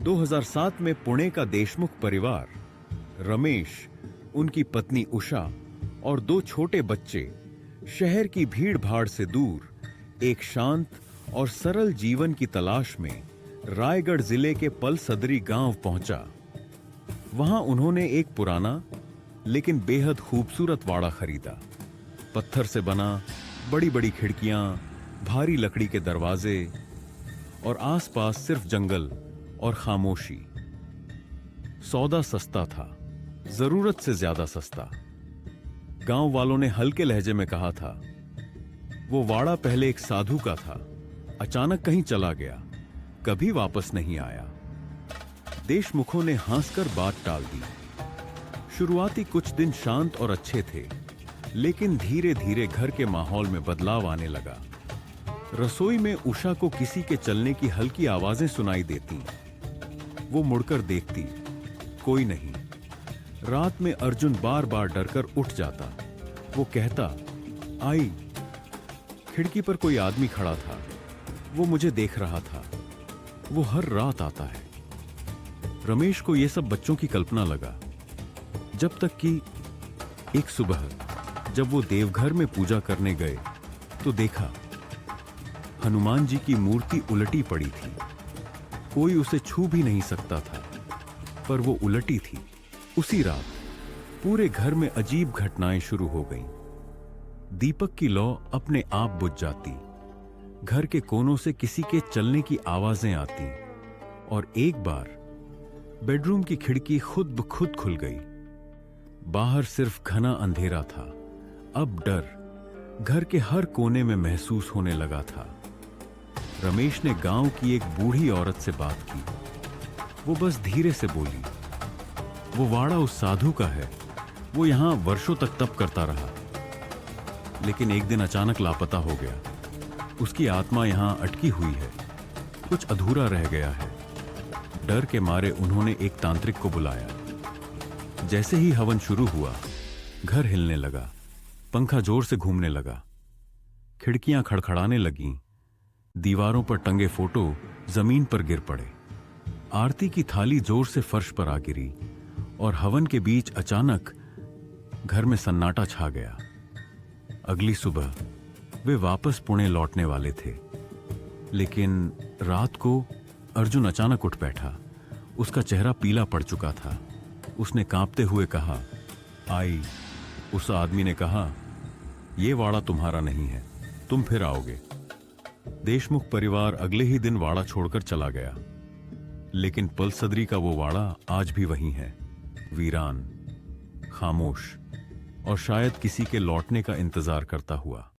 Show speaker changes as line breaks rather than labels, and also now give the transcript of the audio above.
2007 में पुणे का देशमुख परिवार, रमेश, उनकी पत्नी उषा और 2 छोटे बच्चे शहर की भीड़-भाड़ से दूर एक शांत और सरल जीवन की तलाश में रायगढ़ जिले के पलसदरी गांव पहुंचा। वहां उन्होंने एक पुराना लेकिन बेहद खूबसूरत वाड़ा खरीदा। पत्थर से बना, बड़ी-बड़ी खिड़कियां, भारी लकड़ी के दरवाजे और आसपास सिर्फ जंगल और खामोशी। सौदा सस्ता था, जरूरत से ज्यादा सस्ता। गांव वालों ने हल्के लहजे में कहा था, वो वाड़ा पहले एक साधु का था, अचानक कहीं चला गया, कभी वापस नहीं आया। देशमुखों ने हंसकर बात टाल दी। शुरुआती कुछ दिन शांत और अच्छे थे, लेकिन धीरे धीरे घर के माहौल में बदलाव आने लगा। रसोई में उषा को किसी के चलने की हल्की आवाजें सुनाई देती। वो मुड़कर देखती, कोई नहीं। रात में अर्जुन बार बार डरकर उठ जाता। वो कहता, आई। खिड़की पर कोई आदमी खड़ा था, वो मुझे देख रहा था। वो हर रात आता है। रमेश को यह सब बच्चों की कल्पना लगा, जब तक कि एक सुबह जब वो देवघर में पूजा करने गए तो देखा हनुमान जी की मूर्ति उलटी पड़ी थी। कोई उसे छू भी नहीं सकता था, पर वो उलटी थी। उसी रात पूरे घर में अजीब घटनाएं शुरू हो गईं। दीपक की लौ अपने आप बुझ जाती, घर के कोनों से किसी के चलने की आवाजें आती, और एक बार बेडरूम की खिड़की खुद ब खुद खुल गई। बाहर सिर्फ घना अंधेरा था। अब डर घर के हर कोने में महसूस होने लगा था। रमेश ने गांव की एक बूढ़ी औरत से बात की। वो बस धीरे से बोली, वो वाड़ा उस साधु का है, वो यहां वर्षों तक तप करता रहा, लेकिन एक दिन अचानक लापता हो गया। उसकी आत्मा यहां अटकी हुई है, कुछ अधूरा रह गया है। डर के मारे उन्होंने एक तांत्रिक को बुलाया। जैसे ही हवन शुरू हुआ, घर हिलने लगा, पंखा जोर से घूमने लगा, खिड़कियां खड़खड़ाने लगीं, दीवारों पर टंगे फोटो जमीन पर गिर पड़े। आरती की थाली जोर से फर्श पर आ गिरी और हवन के बीच अचानक घर में सन्नाटा छा गया। अगली सुबह वे वापस पुणे लौटने वाले थे, लेकिन रात को अर्जुन अचानक उठ बैठा। उसका चेहरा पीला पड़ चुका था। उसने कांपते हुए कहा, आई। उस आदमी ने कहा, यह वाड़ा तुम्हारा नहीं है, तुम फिर आओगे। देशमुख परिवार अगले ही दिन वाड़ा छोड़कर चला गया, लेकिन पलसदरी का वो वाड़ा आज भी वहीं है, वीरान, खामोश और शायद किसी के लौटने का इंतजार करता हुआ।